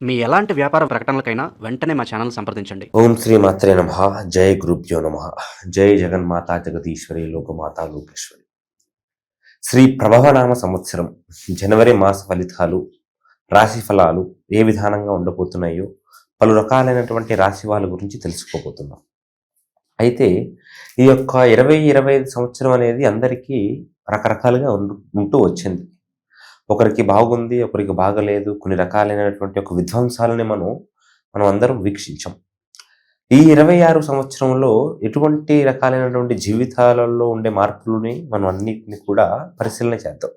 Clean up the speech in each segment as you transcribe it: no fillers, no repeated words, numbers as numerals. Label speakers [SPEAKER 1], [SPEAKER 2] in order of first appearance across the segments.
[SPEAKER 1] మీ ఎలాంటి వ్యాపార ప్రకటనలకైనా వెంటనే మా ఛానల్ సంప్రదించండి.
[SPEAKER 2] ఓం శ్రీ మాత్రే నమః. జై గురుభ్యో నమః. జై జగన్మాత జగదీశ్వరి లోకమాత లోకేశ్వరి. శ్రీ ప్రభవనామ సంవత్సరం జనవరి మాస ఫలితాలు, రాశి ఫలాలు ఏ విధానంగా ఉండబోతున్నాయో పలు రకాలైనటువంటి రాశి వాళ్ళ గురించి తెలుసుకోబోతున్నాం. అయితే ఈ యొక్క 2025 సంవత్సరం అనేది అందరికీ రకరకాలుగా ఉంటూ వచ్చింది. ఒకరికి బాగుంది, ఒకరికి బాగలేదు. కొన్ని రకాలైనటువంటి ఒక విధ్వంసాలని మనం అందరం వీక్షించాం. ఈ 26 సంవత్సరంలో ఎటువంటి రకాలైనటువంటి జీవితాలలో ఉండే మార్పులని మనం అన్నిటిని కూడా పరిశీలన చేద్దాం.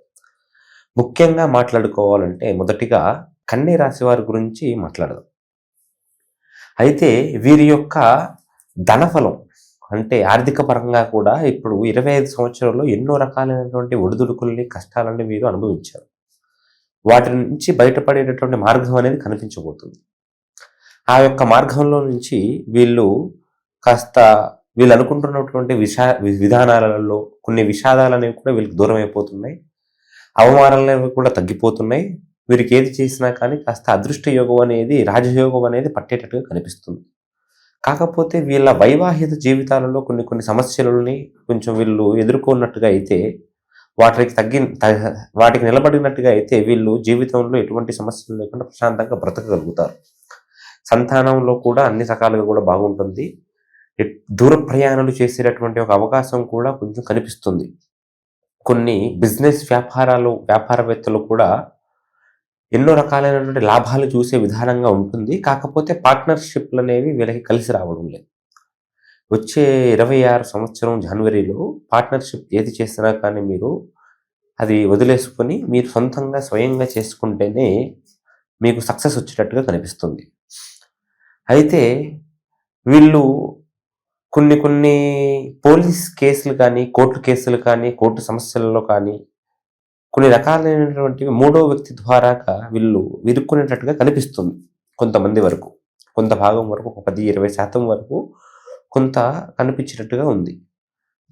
[SPEAKER 2] ముఖ్యంగా మాట్లాడుకోవాలంటే మొదటిగా కన్య రాశి వారి గురించి మాట్లాడదాం. అయితే వీరి యొక్క ధనఫలం అంటే ఆర్థిక పరంగా కూడా ఇప్పుడు 25 సంవత్సరాల్లో ఎన్నో రకాలైనటువంటి ఒడిదుడుకుల్ని, కష్టాలని వీరు అనుభవించారు. వాటి నుంచి బయటపడేటటువంటి మార్గం అనేది కనిపించబోతుంది. ఆ యొక్క మార్గంలో నుంచి వీళ్ళు వీళ్ళు అనుకుంటున్నటువంటి విధానాలలో కొన్ని విషాదాలు అనేవి కూడా వీళ్ళకి దూరం అయిపోతున్నాయి. అవమానాలు అనేవి కూడా తగ్గిపోతున్నాయి. వీరికి ఏది చేసినా కానీ కాస్త అదృష్ట యోగం అనేది, రాజయోగం అనేది పట్టేటట్టుగా కనిపిస్తుంది. కాకపోతే వీళ్ళ వైవాహిక జీవితాలలో కొన్ని సమస్యలని కొంచెం వీళ్ళు ఎదుర్కొన్నట్టుగా అయితే, వాటికి నిలబడినట్టుగా అయితే వీళ్ళు జీవితంలో ఎటువంటి సమస్యలు లేకుండా ప్రశాంతంగా బ్రతకగలుగుతారు. సంతానంలో కూడా అన్ని రకాలుగా కూడా బాగుంటుంది. దూర ప్రయాణాలు చేసేటటువంటి ఒక అవకాశం కూడా కొంచెం కనిపిస్తుంది. కొన్ని బిజినెస్ వ్యాపారవేత్తలు కూడా ఎన్నో రకాలైనటువంటి లాభాలు చూసే విధానంగా ఉంటుంది. కాకపోతే పార్ట్నర్షిప్లు అనేవి వీళ్ళకి కలిసి రావడం లేదు. వచ్చే 26 సంవత్సరం జనవరిలో పార్ట్నర్షిప్ ఏది చేసినా కానీ మీరు అది వదిలేసుకొని మీరు సొంతంగా స్వయంగా చేసుకుంటేనే మీకు సక్సెస్ వచ్చేటట్టుగా కనిపిస్తుంది. అయితే వీళ్ళు కొన్ని పోలీస్ కేసులు కానీ, కోర్టు కేసులు కానీ, కోర్టు సమస్యలలో కానీ కొన్ని రకాలైనటువంటి మూడో వ్యక్తి ద్వారాగా వీళ్ళు ఇరుక్కునేటట్టుగా కనిపిస్తుంది. కొంతమంది వరకు, కొంత భాగం వరకు, ఒక 10-20% వరకు కొంత కనిపించేటట్టుగా ఉంది.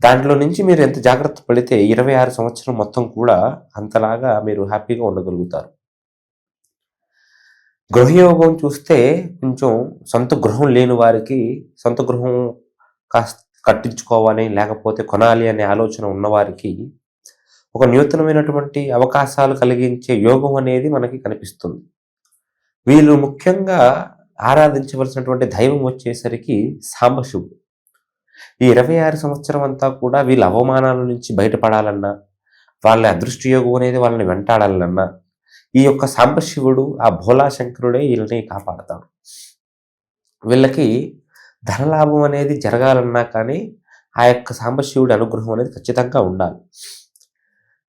[SPEAKER 2] దాంట్లో నుంచి మీరు ఎంత జాగ్రత్త పడితే 26 సంవత్సరం మొత్తం కూడా అంతలాగా మీరు హ్యాపీగా ఉండగలుగుతారు. గృహయోగం చూస్తే కొంచెం సొంత గృహం లేని వారికి సొంత గృహం కట్టించుకోవాలి, లేకపోతే కొనాలి అనే ఆలోచన ఉన్నవారికి ఒక నూతనమైనటువంటి అవకాశాలు కలిగించే యోగం అనేది మనకి కనిపిస్తుంది. వీళ్ళు ముఖ్యంగా ఆరాధించవలసినటువంటి దైవం వచ్చేసరికి సాంబశివుడు. ఈ 26 సంవత్సరం అంతా కూడా వీళ్ళ అవమానాల నుంచి బయటపడాలన్నా, వాళ్ళ అదృష్ట యోగం అనేది వాళ్ళని వెంటాడాలన్నా ఈ యొక్క సాంబశివుడు, ఆ భోలా శంకరుడే వీళ్ళని కాపాడతాడు. వీళ్ళకి ధనలాభం అనేది జరగాలన్నా కానీ ఆ యొక్క సాంబశివుడి అనుగ్రహం అనేది ఖచ్చితంగా ఉండాలి.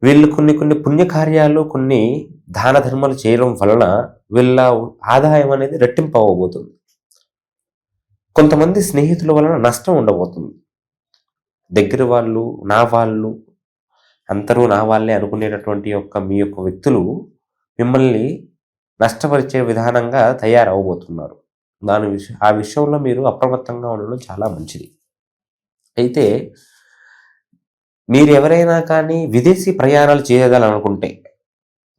[SPEAKER 2] వీళ్ళు కొన్ని పుణ్యకార్యాలు, కొన్ని దాన ధర్మాలు చేయడం వలన వీళ్ళ ఆదాయం అనేది రెట్టింపు అవ్వబోతుంది. కొంతమంది స్నేహితుల వలన నష్టం ఉండబోతుంది. దగ్గర వాళ్ళు, నా వాళ్ళు, అందరూ నా వాళ్ళే అనుకునేటటువంటి మీ యొక్క వ్యక్తులు మిమ్మల్ని నష్టపరిచే విధానంగా తయారవబోతున్నారు. ఆ విషయంలో మీరు అప్రమత్తంగా ఉండడం చాలా మంచిది. అయితే మీరు ఎవరైనా కానీ విదేశీ ప్రయాణాలు చేయాలనుకుంటే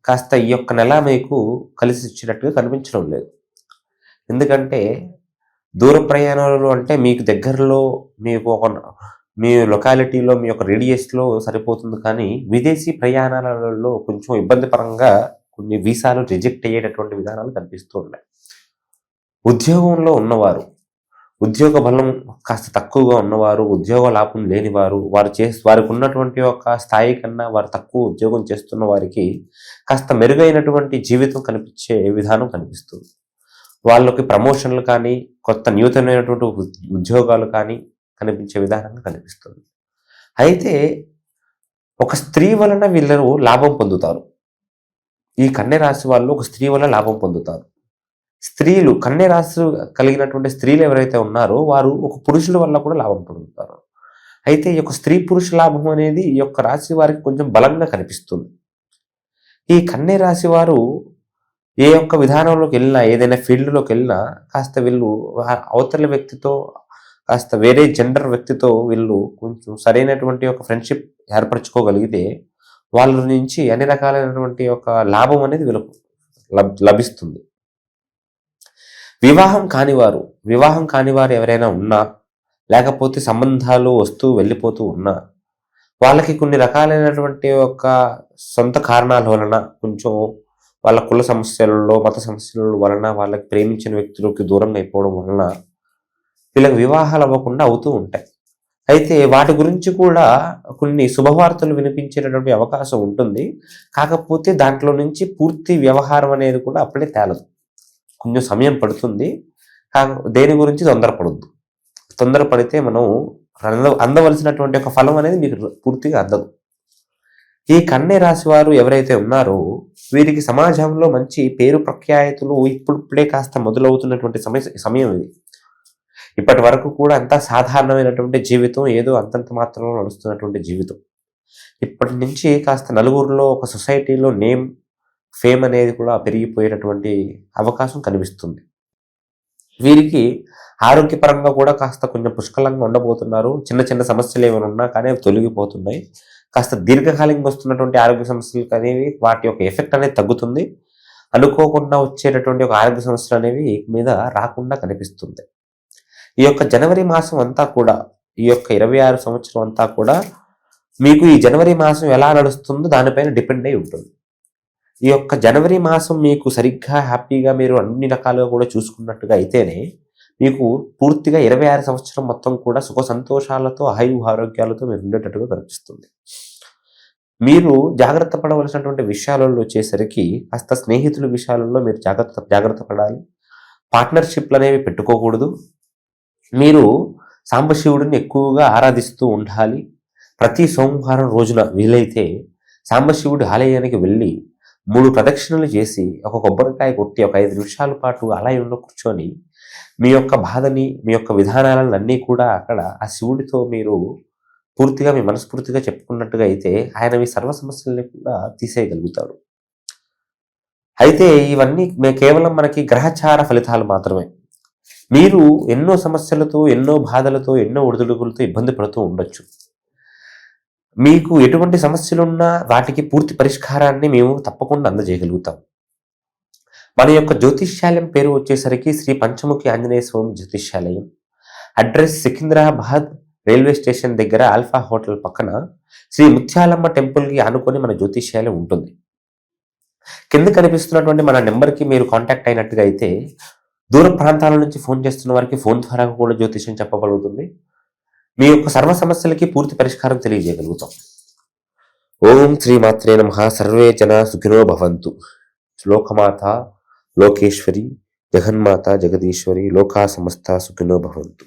[SPEAKER 2] కాస్త ఈ యొక్క నెల మీకు కలిసి ఇచ్చినట్టుగా కనిపించడం లేదు. ఎందుకంటే దూర ప్రయాణాలు అంటే మీకు దగ్గరలో, మీకు మీ లొకాలిటీలో, మీ యొక్క రేడియస్లో సరిపోతుంది. కానీ విదేశీ ప్రయాణాలలో కొంచెం ఇబ్బందికరంగా కొన్ని వీసాలు రిజెక్ట్ అయ్యేటటువంటి విధానాలు కనిపిస్తూ ఉన్నాయి. ఉద్యోగంలో ఉన్నవారు, ఉద్యోగ బలం కాస్త తక్కువగా ఉన్నవారు, ఉద్యోగ లాభం లేనివారు, వారికి ఉన్నటువంటి ఒక స్థాయి కన్నా వారు తక్కువ ఉద్యోగం చేస్తున్న వారికి కాస్త మెరుగైనటువంటి జీవితం కనిపించే విధానం కనిపిస్తుంది. వాళ్ళకి ప్రమోషన్లు కానీ, కొత్త నూతనమైనటువంటి ఉద్యోగాలు కానీ కనిపించే విధానంగా కనిపిస్తుంది. అయితే ఒక స్త్రీ వలన వీళ్ళను లాభం పొందుతారు. ఈ కన్య రాశి వాళ్ళు ఒక స్త్రీ వలన లాభం పొందుతారు. స్త్రీలు, కన్య రాశి కలిగినటువంటి స్త్రీలు ఎవరైతే ఉన్నారో వారు ఒక పురుషుల వల్ల కూడా లాభం పొందుతారు. అయితే ఈ యొక్క స్త్రీ పురుష లాభం అనేది ఈ యొక్క రాశి వారికి కొంచెం బలంగా కనిపిస్తుంది. ఈ కన్య రాశి వారు ఏ ఒక్క విధానంలోకి వెళ్ళినా, ఏదైనా ఫీల్డ్లోకి వెళ్ళినా కాస్త వీళ్ళు అవతల వ్యక్తితో, కాస్త వేరే జెండర్ వ్యక్తితో వీళ్ళు కొంచెం సరైనటువంటి ఒక ఫ్రెండ్షిప్ ఏర్పరచుకోగలిగితే వాళ్ళ నుంచి అన్ని రకాలైనటువంటి ఒక లాభం అనేది వీళ్ళకు లభిస్తుంది. వివాహం కానివారు ఎవరైనా ఉన్నా, లేకపోతే సంబంధాలు వస్తూ వెళ్ళిపోతూ ఉన్నా, వాళ్ళకి కొన్ని రకాలైనటువంటి ఒక సొంత కారణాల వలన, కొంచెం వాళ్ళ కుల సమస్యలలో, మత సమస్యల వలన, వాళ్ళకి ప్రేమించిన వ్యక్తులకి దూరంగా అయిపోవడం వలన వీళ్ళకి వివాహాలు అవ్వకుండా అవుతూ ఉంటాయి. అయితే వాటి గురించి కూడా కొన్ని శుభవార్తలు వినిపించేటటువంటి అవకాశం ఉంటుంది. కాకపోతే దాంట్లో నుంచి పూర్తి వ్యవహారం అనేది కూడా అప్పుడే తేలదు. కొంచెం సమయం పడుతుంది. దేని గురించి తొందరపడొద్దు. తొందరపడితే మనం అందవలసినటువంటి ఒక ఫలం అనేది మీకు పూర్తిగా అందదు. ఈ కన్య రాశి వారు ఎవరైతే ఉన్నారో వీరికి సమాజంలో మంచి పేరు ప్రఖ్యాతులు ఇప్పుడే కాస్త మొదలవుతున్నటువంటి సమయం ఇది. ఇప్పటి వరకు కూడా అంతా సాధారణమైనటువంటి జీవితం, ఏదో అంతంత మాత్రంలో నడుస్తున్నటువంటి జీవితం. ఇప్పటి నుంచి కాస్త నలుగురిలో, ఒక సొసైటీలో నేమ్, ఫేమ్ అనేది కూడా పెరిగిపోయేటటువంటి అవకాశం కనిపిస్తుంది. వీరికి ఆరోగ్యపరంగా కూడా కాస్త కొంచెం పుష్కలంగా ఉండబోతున్నారు. చిన్న చిన్న సమస్యలు ఏమైనా ఉన్నా కానీ అవి తొలగిపోతున్నాయి. కాస్త దీర్ఘకాలికంగా వస్తున్నటువంటి ఆరోగ్య సమస్యలు అనేవి, వాటి యొక్క ఎఫెక్ట్ అనేది తగ్గుతుంది. అనుకోకుండా వచ్చేటటువంటి ఒక ఆరోగ్య సమస్యలు అనేవి మీద రాకుండా కనిపిస్తుంది. ఈ యొక్క జనవరి మాసం అంతా కూడా, ఈ యొక్క 26 సంవత్సరం అంతా కూడా మీకు ఈ జనవరి మాసం ఎలా నడుస్తుందో దానిపైన డిపెండ్ అయి ఉంటుంది. ఈ యొక్క జనవరి మాసం మీకు సరిగ్గా హ్యాపీగా మీరు అన్ని రకాలుగా కూడా చూసుకున్నట్టుగా అయితేనే మీకు పూర్తిగా 26 సంవత్సరం మొత్తం కూడా సుఖ సంతోషాలతో, ఆరోగ్యాలతో మీరు ఉండేటట్టుగా కనిపిస్తుంది. మీరు జాగ్రత్త పడవలసినటువంటి విషయాలలో వచ్చేసరికి కాస్త స్నేహితుల విషయాలలో మీరు జాగ్రత్త పడాలి. పార్ట్నర్షిప్లు అనేవి పెట్టుకోకూడదు. మీరు సాంబశివుడిని ఎక్కువగా ఆరాధిస్తూ ఉండాలి. ప్రతి సోమవారం రోజున వీలైతే సాంబశివుడి ఆలయానికి వెళ్ళి 3 ప్రదక్షిణలు చేసి, ఒక కొబ్బరికాయ కొట్టి, ఒక 5 నిమిషాల పాటు ఆలయంలో కూర్చొని మీ యొక్క బాధని, మీ యొక్క విధానాలను అన్నీ కూడా అక్కడ ఆ శివుడితో మీరు పూర్తిగా మీ మనస్ఫూర్తిగా చెప్పుకున్నట్టుగా అయితే ఆయన మీ సర్వ సమస్యల్ని కూడా తీసేయగలుగుతాడు. అయితే ఇవన్నీ కేవలం మనకి గ్రహచార ఫలితాలు మాత్రమే. మీరు ఎన్నో సమస్యలతో, ఎన్నో బాధలతో, ఎన్నో ఒడిదుడుకులతో ఇబ్బంది పడుతూ ఉండొచ్చు. మీకు ఎటువంటి సమస్యలున్నా వాటికి పూర్తి పరిష్కారాన్ని మేము తప్పకుండా అందజేయగలుగుతాం. మన యొక్క జ్యోతిష్యాలయం పేరు వచ్చేసరికి శ్రీ పంచముఖి ఆంజనేయ స్వామి జ్యోతిష్యాలయం. అడ్రస్ సికింద్రాబాద్ రైల్వే స్టేషన్ దగ్గర ఆల్ఫా హోటల్ పక్కన శ్రీ ముత్యాలమ్మ టెంపుల్కి ఆనుకొని మన జ్యోతిష్యాలయం ఉంటుంది. కింద కనిపిస్తున్నటువంటి మన నెంబర్కి మీరు కాంటాక్ట్ అయినట్టుగా అయితే దూర ప్రాంతాల నుంచి ఫోన్ చేస్తున్న వారికి ఫోన్ ద్వారా కూడా జ్యోతిష్యం చెప్పబడుతుంది. మీ యొక్క సర్వ సమస్యలకి పూర్తి పరిష్కారం తెలియజేయగలుగుతాం. ఓం శ్రీ మాత్రే నమః. సర్వే జన సుఖినో భవంతు. లోకమాత లోకేశ్వరి, జగన్మాత జగదీశ్వరి, లోకా సమస్త సుఖినో భవంతు.